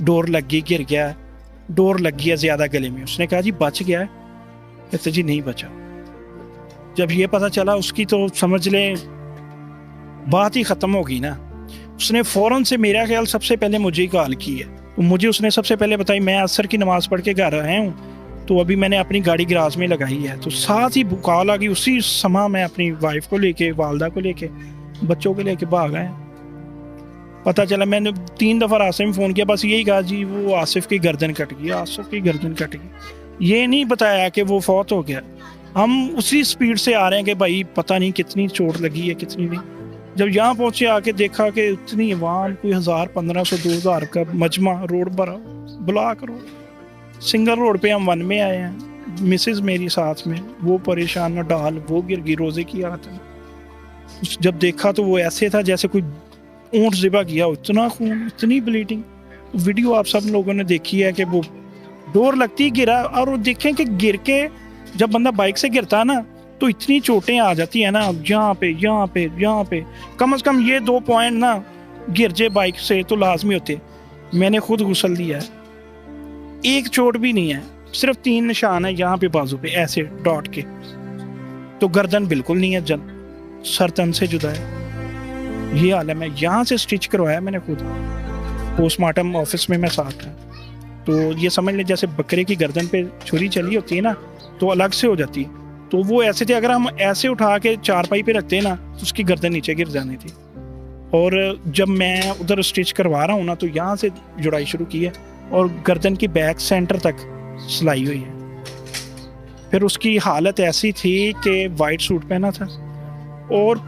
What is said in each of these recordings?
Door लग गई, गिर गया, डोर लग गया ज़्यादा गले में। उसने कहा जी बच गया है? कहते जी नहीं बचा। जब ये पता चला उसकी तो समझ लें बात ही ख़त्म हो गई ना। उसने फ़ौरन से मेरा ख्याल सबसे पहले मुझे ही कॉल की है। तो मुझे उसने सबसे पहले बताई मैं असर की नमाज़ पढ़ के घर आया हूँ, तो अभी मैंने अपनी गाड़ी गराज में लगाई है। तो साथ ही कॉल आ गई, उसी समय मैं अपनी वाइफ को लेके, वालदा को लेके, बच्चों को लेके भाग आया। पता चला मैंने 3 दफ़ा आसिफ में फ़ोन किया, बस यही कहा जी वो आसिफ की गर्दन कट गई, आसिफ की गर्दन कट गई। ये नहीं बताया कि वो फौत हो गया। हम उसी स्पीड से आ रहे हैं कि भाई पता नहीं कितनी चोट लगी है कितनी नहीं। जब यहाँ पहुँचे आके देखा कि इतनी अवाम, कोई 1000, 1500, 2000 का मजमा, रोड भरा, ब्लॉक रोड, सिंगल रोड पे हम 1 में आए हैं। मिसेज मेरी साथ में, वो परेशान न डाल, वो गिर गई रोज़े की हालत में। जब देखा तो वो ऐसे था जैसे कोई ऊँट ज़िबा किया हो, इतना खून, इतनी ब्लीडिंग। वीडियो आप सब लोगों ने देखी है कि वो डोर लगती गिरा, और वो देखें कि गिर के जब बंदा बाइक से गिरता है ना तो इतनी चोटें आ जाती है ना, यहाँ पे यहाँ पे यहाँ पे, कम से कम ये 2 पॉइंट ना गिर जाए बाइक से तो लाजमी होते। मैंने खुद गुस्ल दिया है, एक चोट भी नहीं है, सिर्फ 3 निशान है यहाँ पे बाजू पे ऐसे डॉट के। तो गर्दन बिल्कुल नहीं है, जन सर तन से जुदा है। ये हाल है। मैं यहाँ से स्टिच करवाया मैंने खुद, पोस्टमार्टम ऑफिस में मैं साथ था। तो ये समझ लें जैसे बकरे की गर्दन पे छुरी चली होती है ना, तो अलग से हो जाती। तो वो ऐसे थे, अगर हम ऐसे उठा के चारपाई पे रखते ना तो उसकी गर्दन नीचे गिर जानी थी। और जब मैं उधर स्टिच करवा रहा हूँ ना, तो यहाँ से जुड़ाई शुरू की है और गर्दन की बैक सेंटर तक सिलाई हुई है। फिर उसकी हालत ऐसी थी कि वाइट सूट पहना था और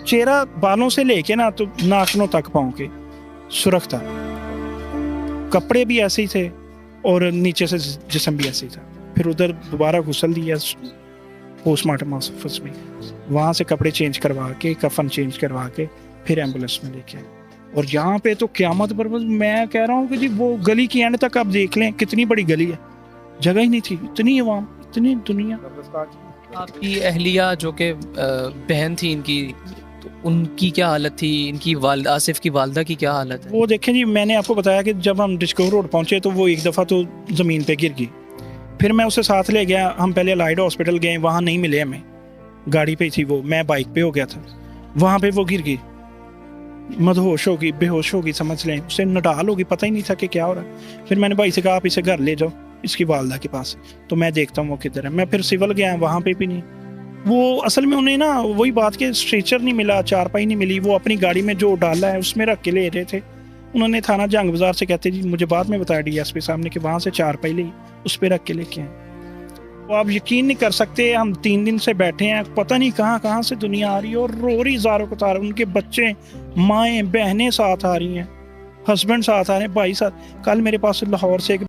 चेहरा बालों से लेके ना तो नाखूनों तक पाँव के सुरख था, कपड़े भी ऐसे ही थे और नीचे से जिस्म भी ऐसे ही था। फिर उधर दोबारा गुस्ल दिया पोस्टमार्टम ऑफिस में, वहाँ से कपड़े चेंज करवा के, कफन चेंज करवा के फिर एम्बुलेंस में लेके आए। और यहाँ पे तो क़यामत पर, मैं कह रहा हूँ कि जी वो गली की एंड तक आप देख लें, कितनी बड़ी गली है, जगह ही नहीं थी, इतनी अवाम, इतनी दुनिया। आपकी अहलिया जो कि बहन थी इनकी, तो उनकी क्या हालत थी? इनकी आसिफ की वालदा की क्या हालत है? वो देखें जी, मैंने आपको बताया कि जब हम डिस्कवर रोड पहुँचे तो वो एक दफ़ा तो ज़मीन पे गिर गई। फिर मैं उसे साथ ले गया, हम पहले लाइड हॉस्पिटल गए, वहाँ नहीं मिले हमें, गाड़ी पे थी वो, मैं बाइक पे हो गया था। वहाँ पे वो गिर गई, मदहोश होगी, बेहोश होगी, समझ लें उसे नडाल होगी, पता ही नहीं था कि क्या हो रहा है। फिर मैंने भाई से कहा आप इसे घर ले जाओ इसकी वालदा के पास, तो मैं देखता हूँ वो किधर है। मैं फिर सिविल गया, वहाँ पे भी नहीं। वो असल में उन्हें ना वही बात के स्ट्रेचर नहीं मिला, चारपाई नहीं मिली, वो अपनी गाड़ी में जो डाला है उसमें रख के ले रहे थे। उन्होंने थाना जंग बाजार से, कहते जी मुझे बाद में बताया डीएसपी साहब ने कि वहाँ से चारपाई ली, उस पर रख के लेके आए। तो आप यकीन नहीं कर सकते, हम 3 दिन से बैठे हैं, पता नहीं कहाँ कहाँ से दुनिया आ रही है और रो रही ज़ारों को तार, उनके बच्चे, माएँ, बहनें साथ आ रही हैं, हस्बैंड साथ आ रहे हैं, भाई साथ। कल मेरे पास लाहौर से एक